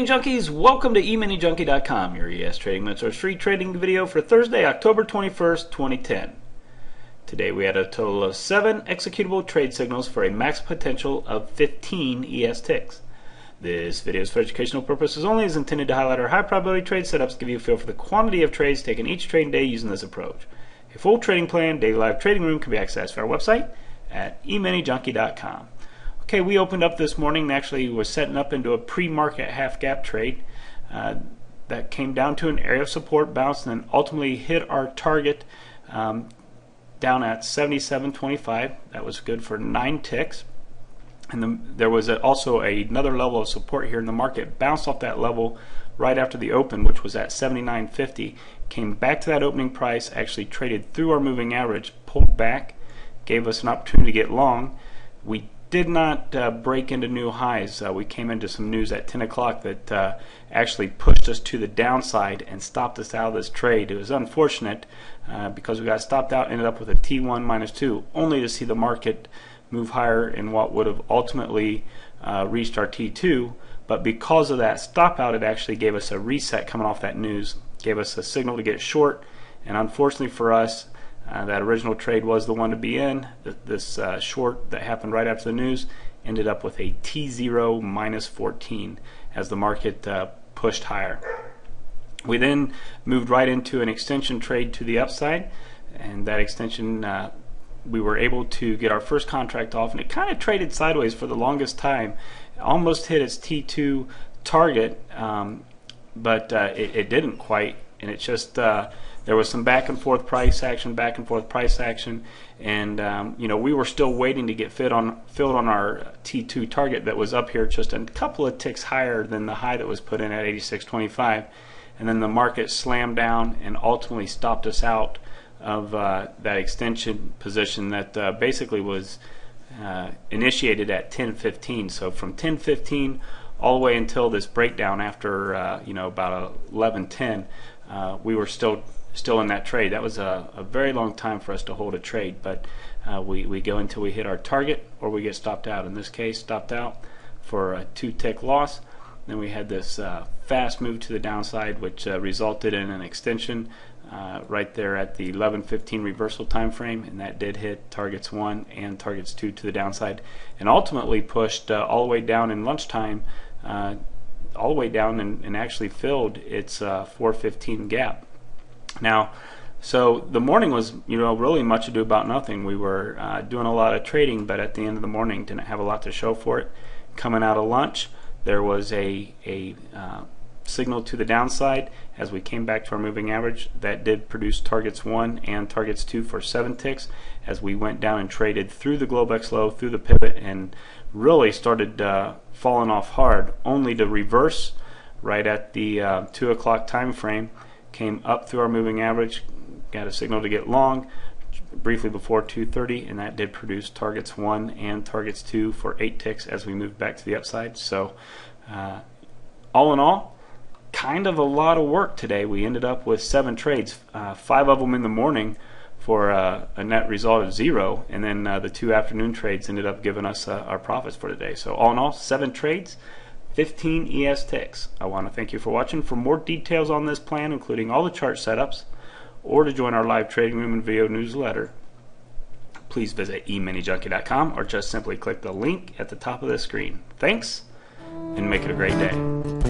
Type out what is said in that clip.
Junkies, welcome to EminiJunkie.com, your ES Trading Mentor's free trading video for Thursday, October 21st, 2010. Today we had a total of 7 executable trade signals for a max potential of 15 ES ticks. This video is for educational purposes only, is intended to highlight our high probability trade setups, give you a feel for the quantity of trades taken each trading day using this approach. A full trading plan, daily live trading room can be accessed at our website at EminiJunkie.com. Okay, we opened up this morning and actually was setting up into a pre-market half gap trade that came down to an area of support, bounced, and then ultimately hit our target down at 77.25. That was good for 9 ticks. And there was also another level of support here in the market, bounced off that level right after the open, which was at 79.50. Came back to that opening price, actually traded through our moving average, pulled back, gave us an opportunity to get long. We did not break into new highs. We came into some news at 10 o'clock that actually pushed us to the downside and stopped us out of this trade. It was unfortunate because we got stopped out, ended up with a T1 minus 2, only to see the market move higher in what would have ultimately reached our T2. But because of that stop out, it actually gave us a reset coming off that news, gave us a signal to get short, and unfortunately for us, that original trade was the one to be in. This short that happened right after the news ended up with a T0 minus 14 as the market pushed higher. We then moved right into an extension trade to the upside, and that extension we were able to get our first contract off, and it kind of traded sideways for the longest time. Almost hit its T2 target, but it didn't quite, and it just there was some back and forth price action, and we were still waiting to get filled on our T2 target that was up here just a couple of ticks higher than the high that was put in at 86.25, and then the market slammed down and ultimately stopped us out of that extension position that basically was initiated at 10:15. So from 10:15 all the way until this breakdown after about 11:10, we were still in that trade. That was a very long time for us to hold a trade, but we go until we hit our target or we get stopped out. In this case, stopped out for a 2-tick loss. Then we had this fast move to the downside, which resulted in an extension right there at the 11:15 reversal time frame, and that did hit targets 1 and targets 2 to the downside, and ultimately pushed all the way down in lunchtime, all the way down and actually filled its 4:15 gap. Now, so the morning was really much ado about nothing. We were doing a lot of trading, but at the end of the morning didn't have a lot to show for it. Coming out of lunch, there was a signal to the downside as we came back to our moving average. That did produce targets 1 and targets 2 for 7 ticks as we went down and traded through the Globex low, through the pivot, and really started falling off hard, only to reverse right at the 2 o'clock time frame. Came up through our moving average, got a signal to get long briefly before 2:30, and that did produce targets 1 and targets 2 for 8 ticks as we moved back to the upside. So all in all, kind of a lot of work today. We ended up with 7 trades, 5 of them in the morning for a net result of 0, and then the 2 afternoon trades ended up giving us our profits for today. So all in all, 7 trades, 15 ES ticks. I want to thank you for watching. For more details on this plan, including all the chart setups, or to join our live trading room and video newsletter, please visit EminiJunkie.com or just simply click the link at the top of the screen. Thanks, and make it a great day.